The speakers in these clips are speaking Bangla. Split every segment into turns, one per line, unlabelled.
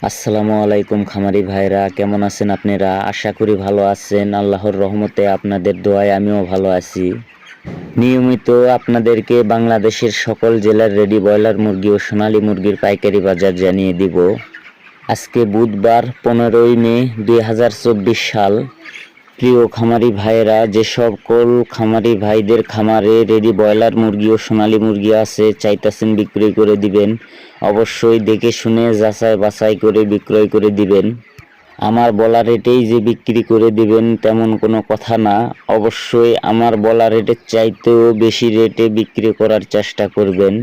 আসসালামু আলাইকুম খামারি ভাইরা, কেমন আছেন আপনারা? আশা করি ভালো আছেন। আল্লাহর রহমতে আপনাদের দোয়ায় আমিও ভালো আছি। নিয়মিত আপনাদেরকে বাংলাদেশের সকল জেলার রেডি ব্রয়লার মুরগি ও সোনালী মুরগির পাইকারি বাজার জানিয়ে দিব। আজকে বুধবার 15ই মে 2024 সাল। প্রিয় খামারি ভাইয়েরা, যে সকল খামারি ভাইদের খামারে রেডি ব্রয়লার মুরগি ও সোনালী মুরগি আছে, চাইতেছেন বিক্রয় করে দিবেন, অবশ্যই দেখে শুনে যাচাই বাছাই করে বিক্রয় করে দিবেন। আমার বলা রেটেই যে বিক্রি করে দিবেন তেমন কোনো কথা না, অবশ্যই আমার বলা রেটের চাইতেও বেশি রেটে বিক্রি করার চেষ্টা করবেন।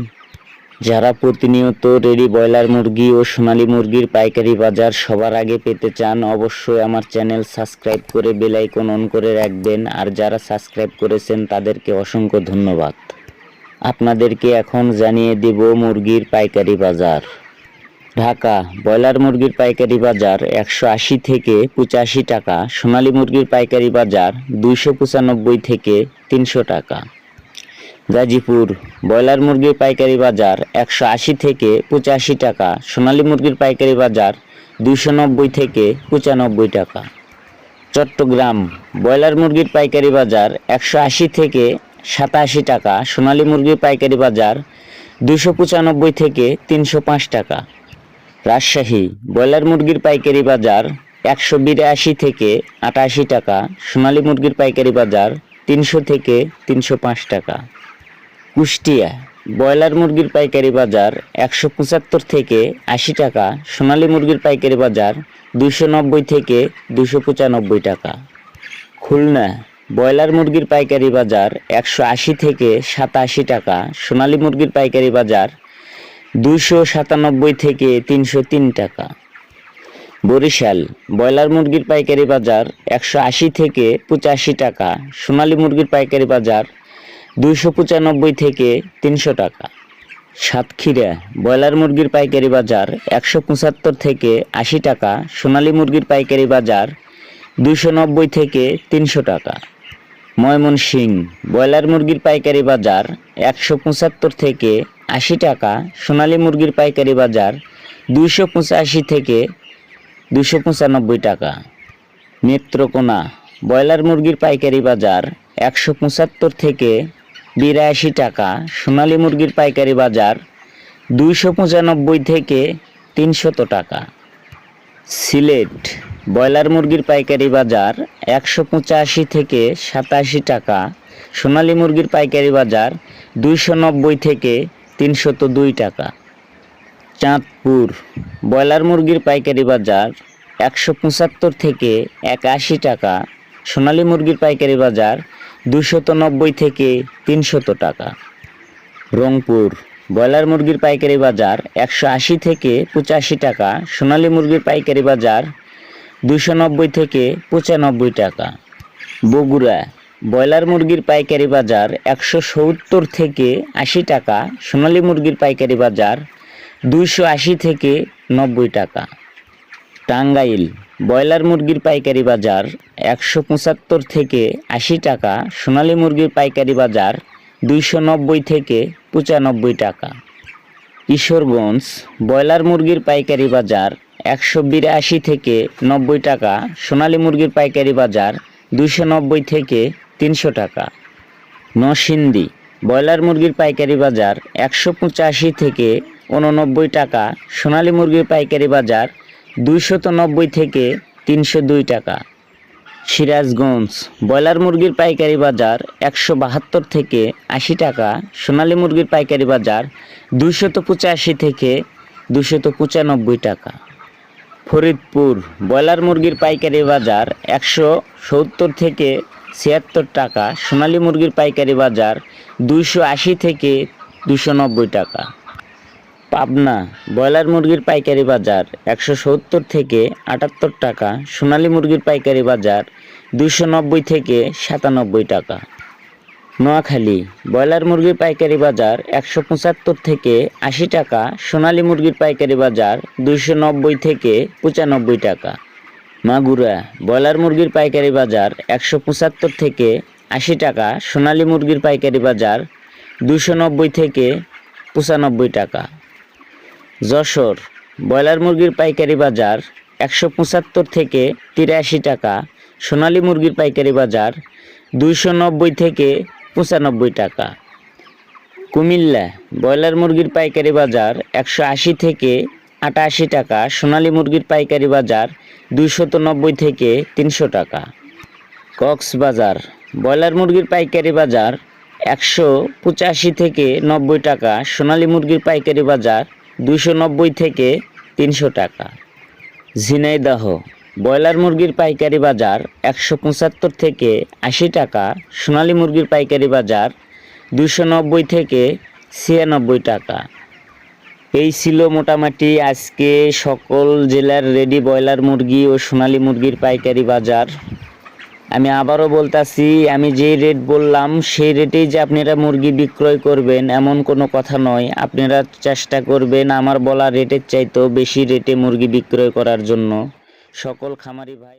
যারা প্রতিনিয়ত রেডি ব্রয়লার মুরগি ও সোনালী মুরগির পাইকারি বাজার সবার আগে পেতে চান, অবশ্যই আমার চ্যানেল সাবস্ক্রাইব করে বেল আইকন অন করে রাখবেন। আর যারা সাবস্ক্রাইব করেছেন তাদেরকে অসংখ্য ধন্যবাদ। আপনাদেরকে এখন জানিয়ে দেব মুরগির পাইকারি বাজার। ঢাকা ব্রয়লার মুরগির পাইকারি বাজার 180 থেকে 85 টাকা, সোনালী মুরগির পাইকারি বাজার 295 থেকে 300 টাকা। গাজীপুর ব্রয়লার মুরগির পাইকারি বাজার 180 থেকে 85 টাকা, সোনালী মুরগির পাইকারি বাজার 290 থেকে 95 টাকা। চট্টগ্রাম ব্রয়লার মুরগির পাইকারি বাজার 180 থেকে 87 টাকা, সোনালী মুরগির পাইকারি বাজার 295 থেকে 305 টাকা। রাজশাহী ব্রয়লার মুরগির পাইকারি বাজার 182 থেকে 88 টাকা, সোনালী মুরগির পাইকারি বাজার 300 থেকে 305 টাকা। কুষ্টিয়া ব্রয়লার মুরগির পাইকারি বাজার 175 থেকে 80 টাকা, সোনালী মুরগির পাইকারি বাজার 290 থেকে 295 টাকা। খুলনা ব্রয়লার মুরগির পাইকারি বাজার 180 থেকে 87 টাকা, সোনালী মুরগির পাইকারি বাজার 297 থেকে 303 টাকা। বরিশাল ব্রয়লার মুরগির পাইকারি বাজার 180 থেকে 85 টাকা, সোনালী মুরগির পাইকারি বাজার 295 থেকে 300 টাকা। সাতক্ষীরা ব্রয়লার মুরগির পাইকারি বাজার 175 থেকে 80 টাকা, সোনালী মুরগির পাইকারি বাজার 290 থেকে 300 টাকা। ময়মনসিংহ ব্রয়লার মুরগির পাইকারি বাজার 175 থেকে 80 টাকা, সোনালী মুরগির পাইকারি বাজার 285 থেকে 295 টাকা। নেত্রকোনা ব্রয়লার মুরগির পাইকারি বাজার 175 থেকে 82 টাকা, সোনালী মুরগির পাইকারি বাজার 295 থেকে 300 টাকা। সিলেট ব্রয়লার মুরগির পাইকারি বাজার 185 থেকে 87 টাকা, সোনালী মুরগির পাইকারি বাজার 290 থেকে 302 টাকা। চাঁদপুর ব্রয়লার মুরগির পাইকারি বাজার 175 থেকে 81 টাকা, সোনালী মুরগির পাইকারি বাজার 290 থেকে 300 টাকা। রংপুর ব্রয়লার মুরগির পাইকারি বাজার 180 থেকে 85 টাকা, সোনালী মুরগির পাইকারি বাজার 290 থেকে 95 টাকা। বগুড়া ব্রয়লার মুরগির পাইকারি বাজার 170 থেকে 80 টাকা, সোনালী মুরগির পাইকারি বাজার 280 থেকে 90 টাকা। টাঙ্গাইল ব্রয়লার মুরগির পাইকারি বাজার 175 থেকে 80 টাকা, সোনালী মুরগির পাইকারি বাজার 290 থেকে 95 টাকা। কিশোরগঞ্জ ব্রয়লার মুরগির পাইকারি বাজার 182 থেকে 90 টাকা, সোনালী মুরগির পাইকারি বাজার 290 থেকে 300 টাকা। নরসিংদী ব্রয়লার মুরগির পাইকারি বাজার 185 থেকে 89 টাকা, সোনালী মুরগির পাইকারি বাজার 290 থেকে 302 টাকা। সিরাজগঞ্জ ব্রয়লার মুরগির পাইকারি বাজার 172 থেকে 80 টাকা, সোনালী মুরগির পাইকারি বাজার 285 থেকে 295 টাকা। ফরিদপুর ব্রয়লার মুরগির পাইকারি বাজার 170 থেকে 76 টাকা, সোনালী মুরগির পাইকারি বাজার 280 থেকে 290 টাকা। পাবনা ব্রয়লার মুরগির পাইকারি বাজার 170 থেকে 78 টাকা, সোনালী মুরগির পাইকারি বাজার 290 থেকে 97 টাকা। নোয়াখালী ব্রয়লার মুরগির পাইকারি বাজার 175 থেকে 80 টাকা, সোনালী মুরগির পাইকারি বাজার 290 থেকে 95 টাকা। মাগুরা ব্রয়লার মুরগির পাইকারি বাজার 175 থেকে 80 টাকা, সোনালী মুরগির পাইকারি বাজার 290 থেকে 95 টাকা। যশোর ব্রয়লার মুরগির পাইকারি বাজার 175 থেকে 83 টাকা, সোনালী মুরগির পাইকারি বাজার 290 থেকে 95 টাকা। কুমিল্লা ব্রয়লার মুরগির পাইকারি বাজার 180 থেকে 88 টাকা, সোনালী মুরগির পাইকারি বাজার 290 থেকে 300 টাকা। কক্সবাজার ব্রয়লার মুরগির পাইকারি বাজার 185 থেকে 90 টাকা, সোনালী মুরগির পাইকারি বাজার 290 থেকে 300 টাকা। ঝিনাইদহ ব্রয়লার মুরগির পাইকারি বাজার 175 থেকে 80 টাকা, সোনালী মুরগির পাইকারি বাজার 290 থেকে 96 টাকা। এই ছিল মোটামুটি আজকে সকল জেলার রেডি ব্রয়লার মুরগি ও সোনালী মুরগির পাইকারি বাজার। আমি আবারও বলতাছি, আমি যে রেট বললাম সেই রেটেই যে আপনারা মুরগি বিক্রয় করবেন এমন কোনো কথা নয়। আপনারা চেষ্টা করবেন আমার বলা রেটের চাইতেও বেশি রেটে মুরগি বিক্রয় করার জন্য। সকল খামারি ভাই